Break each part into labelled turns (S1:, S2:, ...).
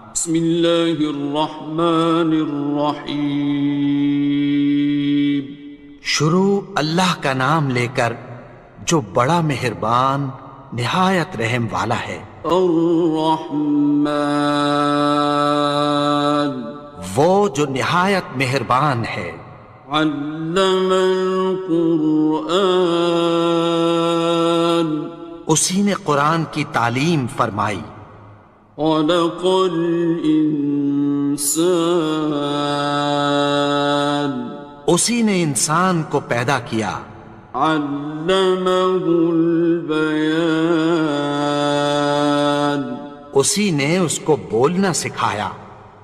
S1: بسم اللہ الرحمن الرحیم۔
S2: شروع اللہ کا نام لے کر جو بڑا مہربان نہایت رحم والا ہے۔
S1: الرحمن،
S2: وہ جو نہایت مہربان ہے۔
S1: علم القرآن،
S2: اسی نے قرآن کی تعلیم فرمائی۔
S1: خلق الانسان،
S2: اسی نے انسان کو پیدا کیا۔
S1: علمہ البیان،
S2: اسی نے اس کو بولنا سکھایا۔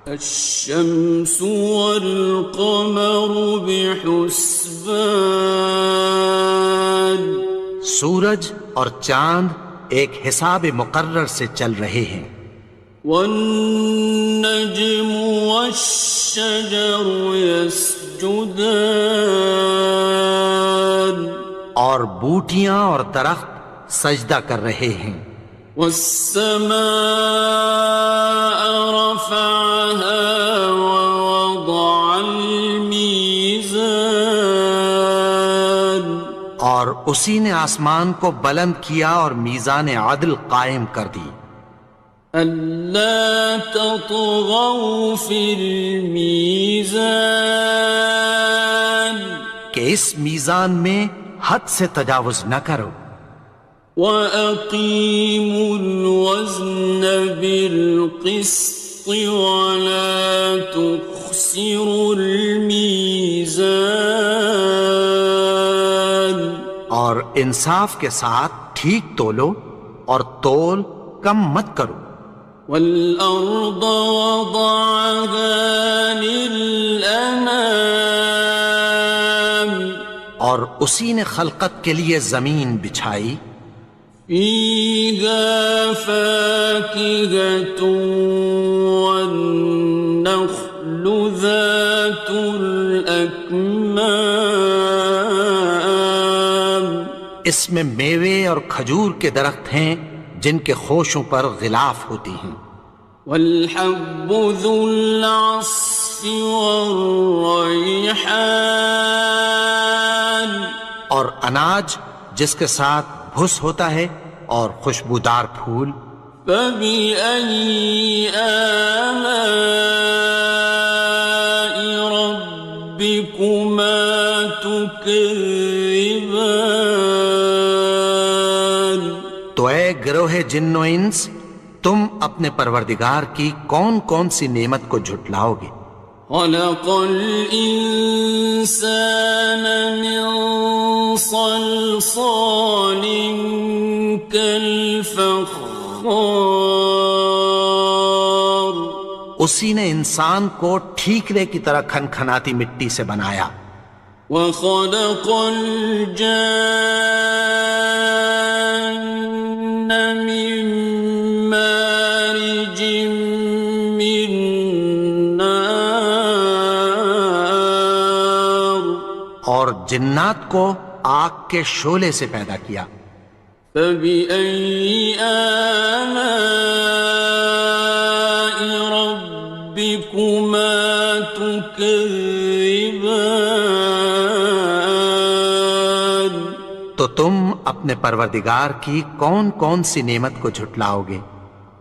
S1: الشمس والقمر بحسبان،
S2: سورج اور چاند ایک حساب مقرر سے چل رہے ہیں۔
S1: والنجم والشجر يسجدان،
S2: اور بوٹیاں اور درخت سجدہ کر رہے ہیں۔
S1: والسماء رفعها ووضع الميزان،
S2: اور اسی نے آسمان کو بلند کیا اور میزان عدل قائم کر دی۔
S1: ألا تطغوا في الميزان،
S2: کہ اس میزان میں حد سے تجاوز نہ کرو۔
S1: وَأَقِيمُوا الْوَزْنَ بِالْقِسْطِ وَلَا تُخْسِرُوا الْمِيزَانَ،
S2: اور انصاف کے ساتھ ٹھیک تولو اور تول کم مت کرو۔
S1: وَالْأَرْضَ وَضَعَهَا لِلْأَنَامِ،
S2: اور اسی نے خلقت کے لیے زمین بچھائی۔
S1: فِيهَا فَاكِهَةٌ وَالنَّخْلُ ذَاتُ الْأَكْمَامِ،
S2: اس میں میوے اور کھجور کے درخت ہیں جن کے خوشوں پر غلاف ہوتی ہیں۔
S1: وَالْحَبُّ ذُو الْعَصْفِ وَالرَّيْحَانِ،
S2: اور اناج جس کے ساتھ بھس ہوتا ہے اور خوشبودار پھول۔
S1: فَبِأَيِّ آلَاءِ رَبِّكُمَا تُكَذِّبَانِ،
S2: تو اے گروہ جن و انس، تم اپنے پروردگار کی کون کون سی نعمت کو جھٹلاؤ گے؟
S1: خَلَقَ الْإِنسَانَ مِنْ صَلْصَالٍ كَالْفَخَّارِ،
S2: اسی نے انسان کو ٹھیکرے کی طرح کھنکھناتی مٹی سے بنایا۔
S1: وَخَلَقَ الْجَانَّ مِن مَّارِجٍ مِّن نَّارٍ،
S2: اور جنات کو آگ کے شعلے سے پیدا کیا۔
S1: فَبِأَيِّ آلَاءِ رَبِّكُمَا تُكَذِّبَانِ،
S2: تو تم اپنے پروردگار کی کون کون سی نعمت کو جھٹلاؤ گے؟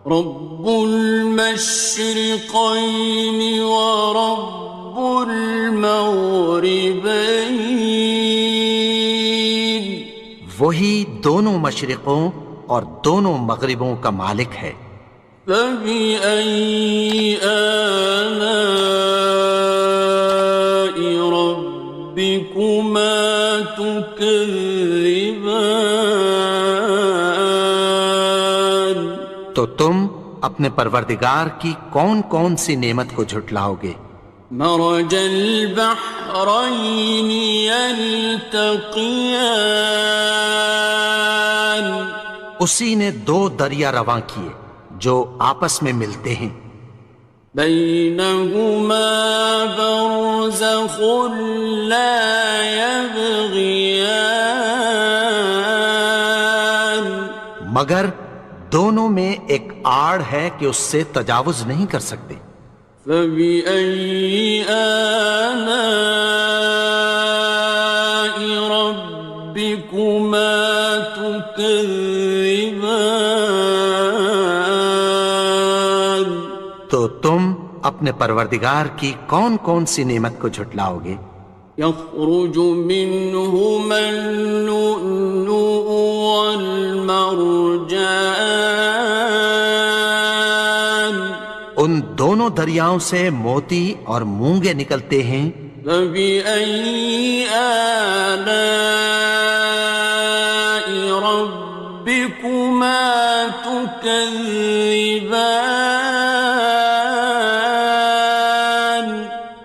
S1: رب المشرقين ورب المغربين،
S2: وہی دونوں مشرقوں اور دونوں مغربوں کا مالک ہے۔
S1: فَبِأَيِّ آلَاءِ رَبِّكُمَا تُكَذِّبَانِ،
S2: تو تم اپنے پروردگار کی کون کون سی نعمت کو جھٹلاؤ گے؟
S1: مرج البحرين يلتقيان،
S2: اسی نے دو دریا رواں کیے جو آپس میں ملتے ہیں۔
S1: بينهما برزخ لا يبغيان،
S2: مگر دونوں میں ایک آڑ ہے کہ اس سے تجاوز نہیں کر سکتے۔
S1: فبأي آلاء ربكما تكذبان؟
S2: تو تم اپنے پروردگار کی کون کون سی نعمت کو جھٹلاؤ گے؟
S1: يخرج منهما اللؤلؤ والمرجان
S2: ان دونوں دریاؤں سے موتی اور مونگے نکلتے ہیں۔
S1: فبأي آلاء ربكما تكذبان؟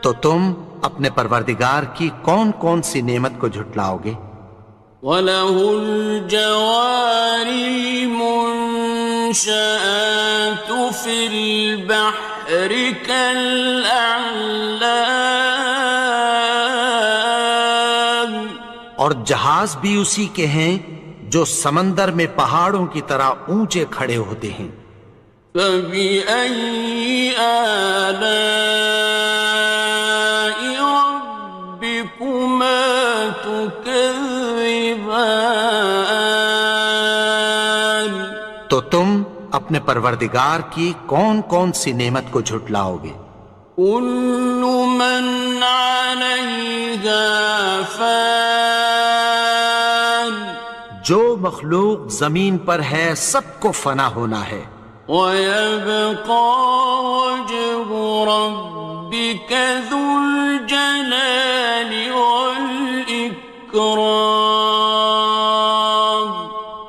S2: تو تم اپنے پروردگار کی کون کون سی نعمت کو جھٹلاؤ گے؟
S1: وَلَهُ الْجَوَارِ الْمُنشَآتُ فِي الْبَحْرِ كَالْأَعْلَامِ،
S2: اور جہاز بھی اسی کے ہیں جو سمندر میں پہاڑوں کی طرح اونچے کھڑے ہوتے ہیں۔
S1: فَبِأَيِّ آلَاءِ رَبِّكُمَا تُكَذِّبَانِ؟
S2: تو تم اپنے پروردگار کی کون کون سی نعمت کو جھٹلاؤ گے؟
S1: كُلُّ مَنْ عَلَيْهَا فَانٍ،
S2: جو مخلوق زمین پر ہے سب کو فنا ہونا ہے۔
S1: وَيَبْقَى وَجْهُ رَبِّكَ ذُو الْجَلَالِ وَالْإِكْرَامِ،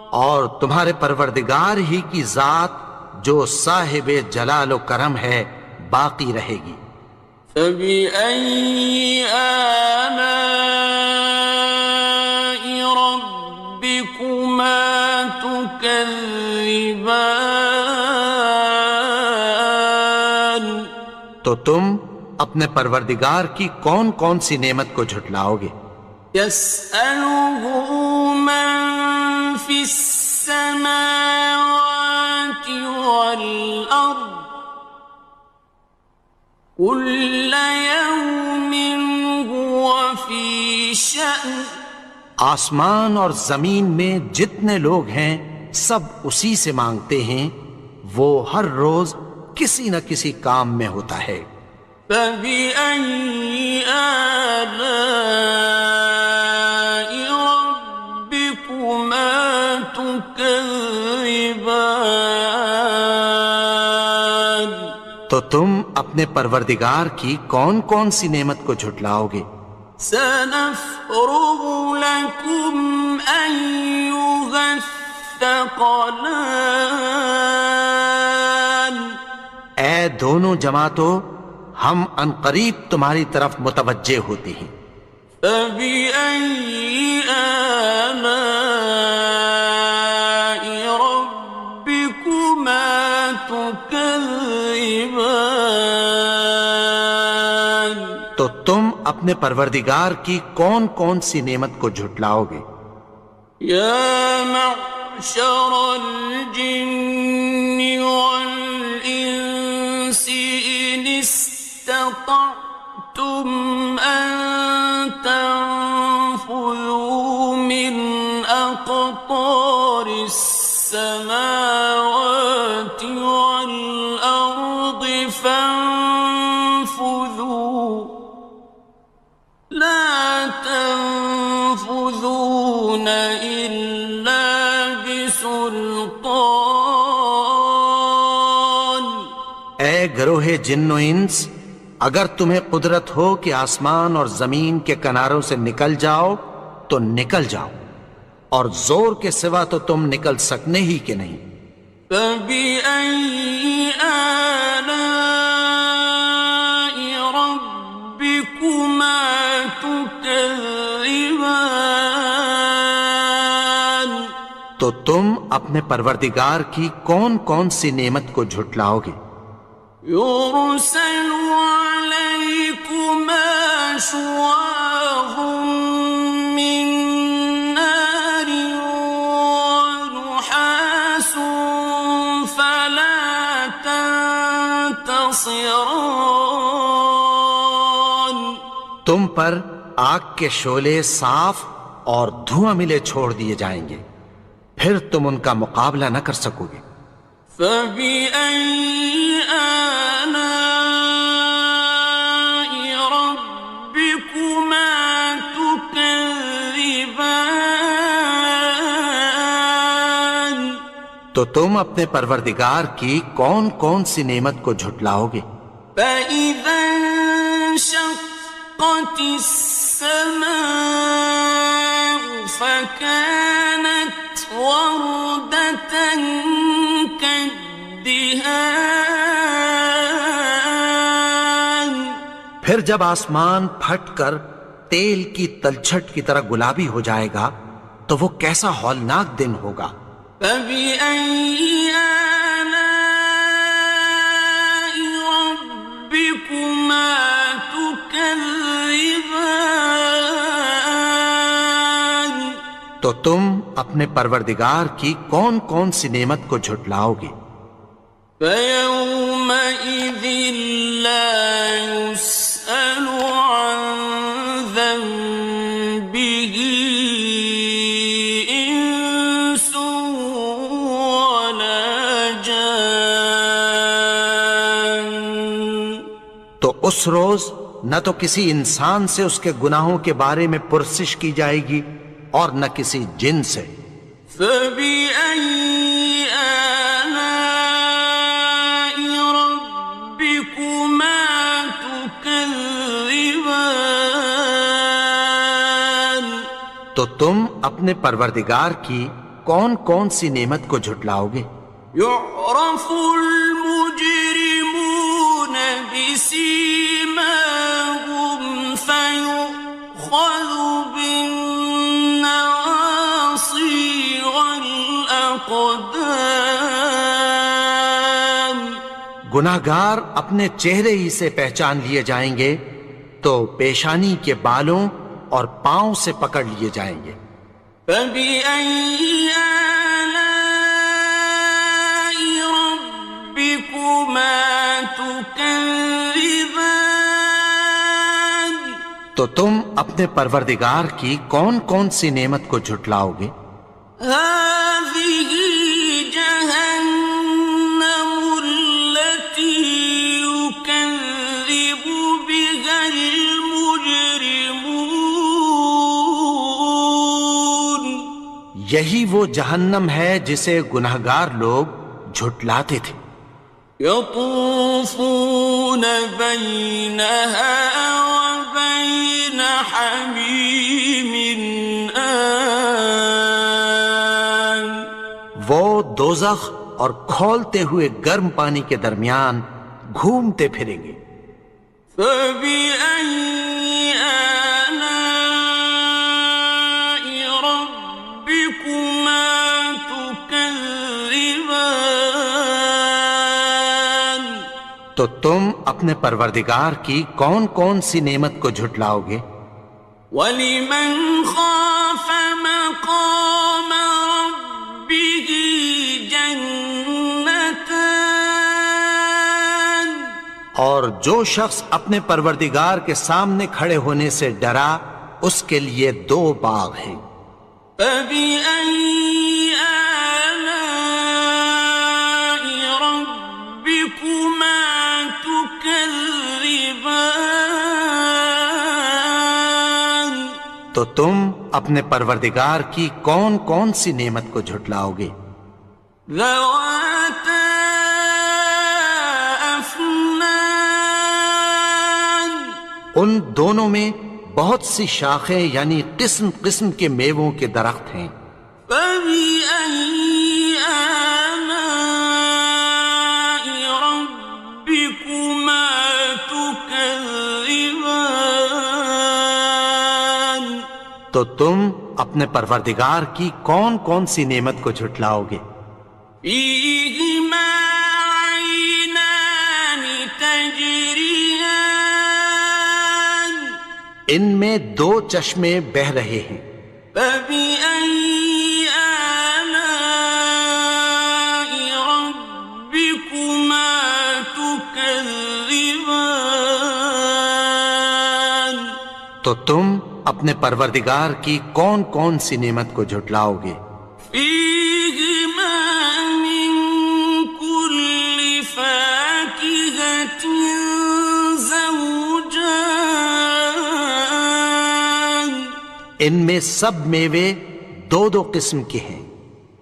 S2: اور تمہارے پروردگار ہی کی ذات جو صاحب جلال و کرم ہے باقی رہے گی۔
S1: فَبِأَيِّ آلَاءِ رَبِّكُمَا تُكَذِّبَانِ؟
S2: تو تم اپنے پروردگار کی کون کون سی نعمت کو جھٹلاؤ گے؟
S1: يَسْأَلُهُ مَن فِي السَّمَاوَاتِ وَالْأَرْضِ كُلَّ يَوْمٍ هُوَ فِي شَأْنٍ،
S2: آسمان اور زمین میں جتنے لوگ ہیں سب اسی سے مانگتے ہیں، وہ ہر روز کسی نہ کسی کام میں ہوتا ہے۔
S1: فَبِأَيِّ آلَاءِ رَبِّكُمَا تُكَذِّبَانِ؟
S2: تو تم اپنے پروردگار کی کون کون سی نعمت کو جھٹلاؤ گے؟
S1: سَنَفْرُغُ لَكُمْ أَيُّهَ الثَّقَلَانِ،
S2: اے دونوں جماعتوں، ہم عنقریب تمہاری طرف متوجہ ہوتے ہیں۔
S1: فَبِأَيِّ آلَاءِ رَبِّكُمَا تُكَذِّبَانِ؟
S2: تو تم اپنے پروردگار کی کون کون سی نعمت کو جھٹلاؤ گے؟
S1: يَا مَعْشَرَ الْجِنِّ وَالْإِنسِ إِنِ اسْتَطَعْتُمْ أَن تَنفُذُوا مِنْ أَقْطَارِ السَّمَاوَاتِ وَالْأَرْضِ فَانفُذُوا، لَا تَنفُذُونَ إِلَّا بِسُلْطَانٍ۔
S2: اے گروہ جن و انس، اگر تمہیں قدرت ہو کہ آسمان اور زمین کے کناروں سے نکل جاؤ تو نکل جاؤ، اور زور کے سوا تو تم نکل سکنے ہی کہ نہیں۔
S1: فَبِأَيِّ آلَاءِ رَبِّكُمَا تُكَذِّبَانِ؟
S2: تو تم اپنے پروردگار کی کون کون سی نعمت کو جھٹلاؤ گے؟
S1: يُرْسَلُ عَلَيْكُمَا شُوَاظٌ مِّن نَّارٍ وَنُحَاسٌ خاصران.
S2: تم پر آگ کے شعلے صاف اور دھواں ملے چھوڑ دیے جائیں گے، پھر تم ان کا مقابلہ نہ کر سکو گے۔
S1: فَبِأَيِّ آلَاءِ رَبِّكُمَا تُكَذِّبَانِ.
S2: تو تم اپنے پروردگار کی کون کون سی نعمت کو جھٹلاؤ گے؟
S1: فَإِذَا انشَقَّتِ السَّمَاءُ فَكَانَتْ وَرْدَةً كَالدِّهَانِ.
S2: پھر جب آسمان پھٹ کر تیل کی تلچھٹ کی طرح گلابی ہو جائے گا تو وہ کیسا ہولناک دن ہوگا۔
S1: فَبِأَيِّ آلَاءِ رَبِّكُمَا تُكَذِّبَانِ.
S2: تو تم اپنے پروردگار کی کون کون سی نعمت کو جھٹلاؤ گے؟
S1: فَيَوْمَئِذٍ لَا يُسْأَلُ عَنْ ذَنبِهِ إِنسٌ وَلَا جَانٌ.
S2: تو اس روز نہ تو کسی انسان سے اس کے گناہوں کے بارے میں پرسش کی جائے گی اور نہ کسی جن سے۔
S1: فَبِأَيِّ آلَاءِ رَبِّكُمَا تُكَذِّبَانِ.
S2: تو تم اپنے پروردگار کی کون کون سی نعمت کو جھٹلاؤ گے؟
S1: يُعْرَفُ الْمُجْرِمُونَ بِسِيمَاهُمْ فَيُؤْخَذُ بِالنَّوَاصِي وَالْأَقْدَامِ.
S2: گناہگار اپنے چہرے ہی سے پہچان لیے جائیں گے تو پیشانی کے بالوں اور پاؤں سے پکڑ لیے جائیں گے۔
S1: فَبِأَيِّ آلَاءِ رَبِّكُمَا تُكَذِّبَانِ.
S2: تو تم اپنے پروردگار کی کون کون سی نعمت کو جھٹلاؤ گے؟
S1: هَٰذِهِ جَهَنَّمُ الَّتِي يُكَذِّبُ بِهَا الْمُجْرِمُونَ.
S2: یہی وہ جہنم ہے جسے گناہگار لوگ جھٹلاتے تھے۔
S1: يَطُوفُونَ بَيْنَهَا وَبَيْنَ حَمِيمٍ آنٍ.
S2: وہ دوزخ اور کھولتے ہوئے گرم پانی کے درمیان گھومتے پھریں گے۔
S1: فَبِأَيِّ آلَاءِ رَبِّكُمَا تُكَذِّبَانِ.
S2: تو تم اپنے پروردگار کی کون کون سی نعمت کو جھٹلاؤ گے؟
S1: وَلِمَنْ خَافَ مَقَامَ رَبِّهِ جَنَّتَانِ.
S2: اور جو شخص اپنے پروردگار کے سامنے کھڑے ہونے سے ڈرا اس کے لیے دو باغ ہیں۔
S1: فَبِأَيِّ آلَاءِ رَبِّكُمَا تُكَذِّبَانِ.
S2: تو تم اپنے پروردگار کی کون کون سی نعمت کو جھٹلاؤ گے؟
S1: ذَوَاتَا أَفْنَانٍ.
S2: ان دونوں میں بہت سی شاخیں یعنی قسم قسم کے میووں کے درخت ہیں۔
S1: فَبِأَيِّ آلَاءِ رَبِّكُمَا تُكَذِّبَانِ.
S2: تو تم اپنے پروردگار کی کون کون سی نعمت کو جھٹلاؤ گے؟
S1: فِيهِمَا عَيْنَانِ تَجْرِيَانِ.
S2: ان میں دو چشمے بہہ رہے ہیں۔
S1: فَبِأَيِّ آلَاءِ رَبِّكُمَا تُكَذِّبَانِ. تكذبان
S2: تو تم اپنے پروردگار کی کون کون سی نعمت کو جھٹلاؤ گے؟
S1: فيهما من كل فاكهة زوجان
S2: ان میں سب میوے دو دو قسم کے ہیں۔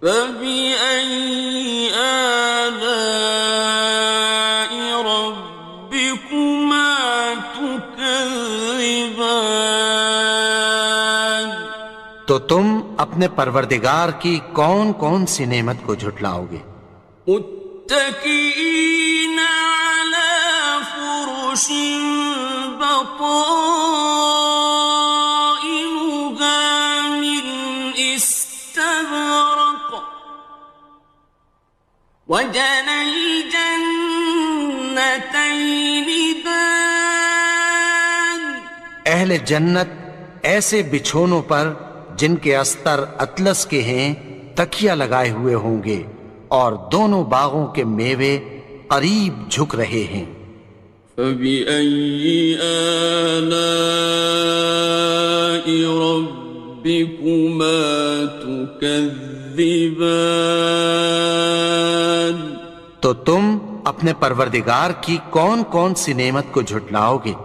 S1: فبأي آلاء ربكما تكذبان
S2: تو تم اپنے پروردگار کی کون کون سی نعمت کو جھٹلاؤ گے؟
S1: متكئين على فرش بطائنها من استبرق وجنى الجنتين دان
S2: اہل جنت ایسے بچھونوں پر جن کے استر اطلس کے ہیں تکیہ لگائے ہوئے ہوں گے، اور دونوں باغوں کے میوے قریب جھک رہے ہیں۔
S1: فبأي آلاء ربكما تكذبان
S2: تو تم اپنے پروردگار کی کون کون سی نعمت کو جھٹلاؤ گے؟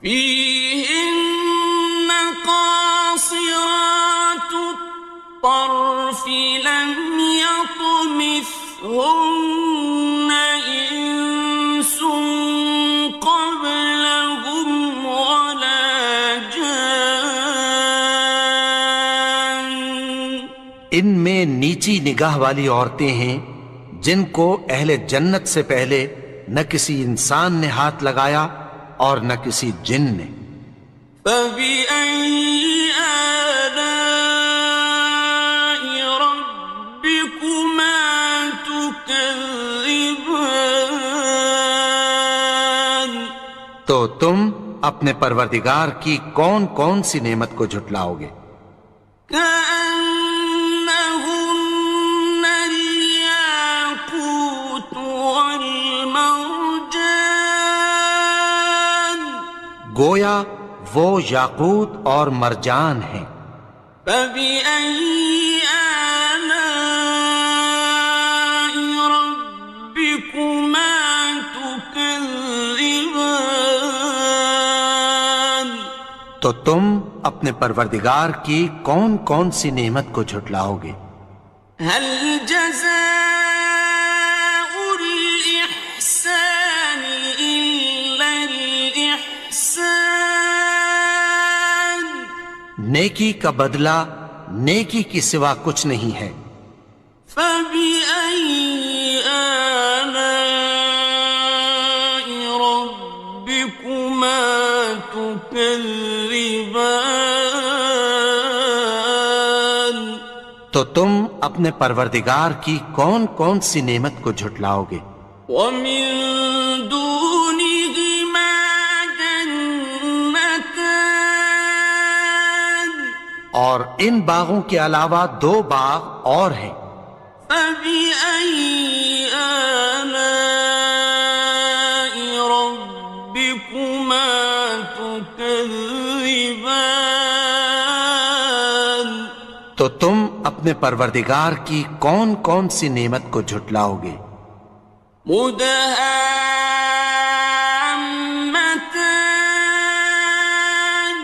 S1: فيهن قاصرات الطرف لم يطمثهن إنس قبلهم ولا جان
S2: ان میں نیچی نگاہ والی عورتیں ہیں جن کو اہل جنت سے پہلے نہ کسی انسان نے ہاتھ لگایا اور نہ کسی جن نے۔
S1: فبأي آلاء ربكما تكذبان
S2: تو تم اپنے پروردگار کی کون کون سی نعمت کو جھٹلاؤ گے؟
S1: كأنهن الياقوت والمرجان
S2: گویا وہ یاقوت اور مرجان ہیں۔
S1: فبأي آلاء ربكما تكذبان
S2: تو تم اپنے پروردگار کی کون کون سی نعمت کو جھٹلاؤ گے؟
S1: هل جزاء الإحسان إلا الإحسان
S2: نیکی کا بدلہ نیکی کی سوا کچھ نہیں ہے۔
S1: فبأي آلاء ربكما تكذبان
S2: تو تم اپنے پروردگار کی کون کون سی نعمت کو جھٹلاؤ گے؟
S1: ومن دونهما جنتان
S2: اور ان باغوں کے علاوہ دو باغ اور ہیں۔
S1: فبأي آلاء ربكما تكذبان
S2: تو تم اپنے پروردگار کی کون کون سی نعمت کو جھٹلاؤ گے؟
S1: مدهامتان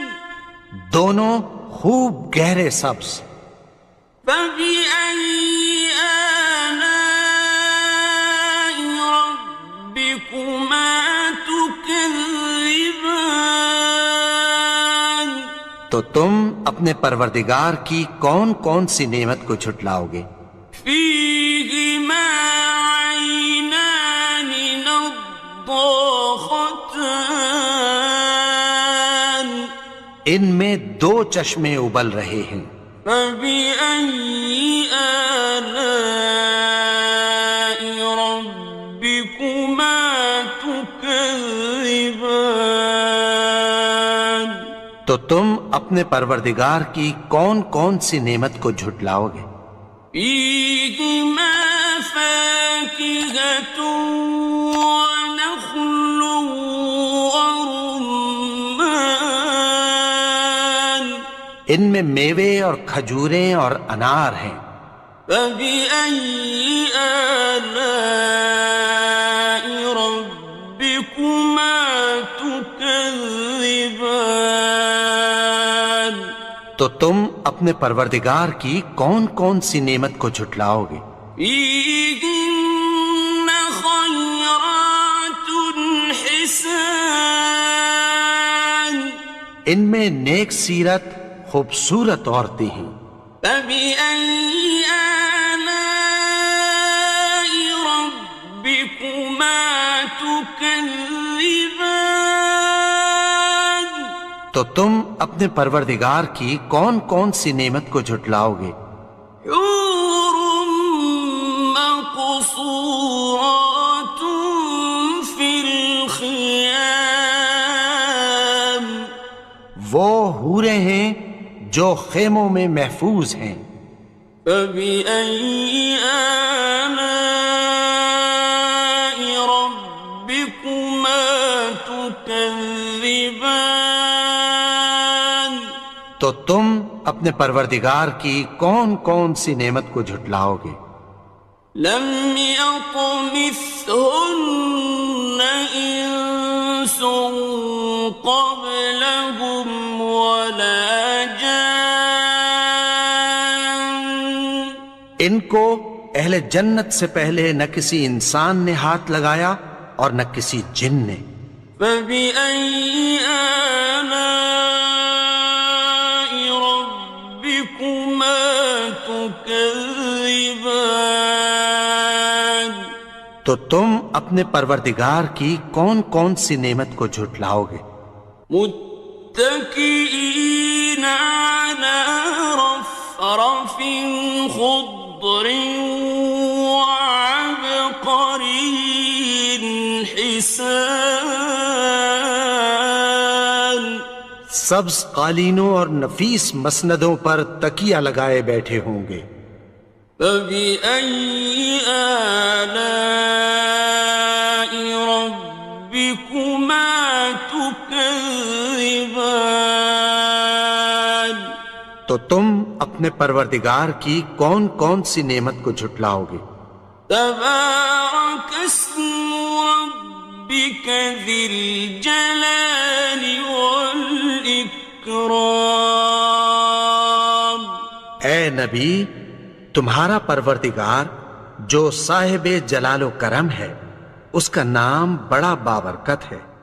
S2: دونوں خوب گہرے سبز۔
S1: فبأي آلاء ربكما تكذبان
S2: تو تم اپنے پروردگار کی کون کون سی نعمت کو جھٹلاؤ گے؟
S1: فيهما عينان نضاختان
S2: ان میں دو چشمے ابل رہے ہیں۔
S1: فبأي آلاء ربكما تكذبان
S2: تو تم اپنے پروردگار کی کون کون سی نعمت کو جھٹلاؤ گے؟
S1: فيهما فاكهة ونخل
S2: ان میں میوے اور کھجوریں اور انار ہیں۔
S1: فبأي آلاء ربكما تكذبان؟
S2: تو تم اپنے پروردگار کی کون کون سی نعمت کو جھٹلاؤ گے؟
S1: فيهن خيرات حسان،
S2: ان میں نیک سیرت خوبصورت عورتیں ہیں۔
S1: فبأي آلاء ربكما تكذبان؟
S2: تو تم اپنے پروردگار کی کون کون سی نعمت کو جھٹلاؤ گے؟
S1: حور مقصورات في الخيام،
S2: وہ حوریں ہیں جو خیموں میں محفوظ ہیں۔
S1: فبأي آلاء ربكما تكذبان؟
S2: تو تم اپنے پروردگار کی کون کون سی نعمت کو جھٹلاؤ گے؟
S1: لم يطمثهن إنس قبلهم ولا جان،
S2: ان کو اہل جنت سے پہلے نہ کسی انسان نے ہاتھ لگایا اور نہ کسی جن نے۔
S1: فبأي آلاء ربكما تكذبان؟
S2: تو تم اپنے پروردگار کی کون کون سی نعمت کو جھٹلاؤ گے؟
S1: متكئين على رفرف خضر وعبقري حسان،
S2: سبز قالینوں اور نفیس مسندوں پر تکیہ لگائے بیٹھے ہوں گے۔
S1: فبأي آلاء ربكما تكذبان؟
S2: تو تم اپنے پروردگار کی کون کون سی نعمت کو جھٹلاؤ گے؟
S1: تبارك اسم ربك ذي الجلال والإكرام۔
S2: اے نبی، تمہارا پروردگار جو صاحب جلال و کرم ہے، اس کا نام بڑا بابرکت ہے۔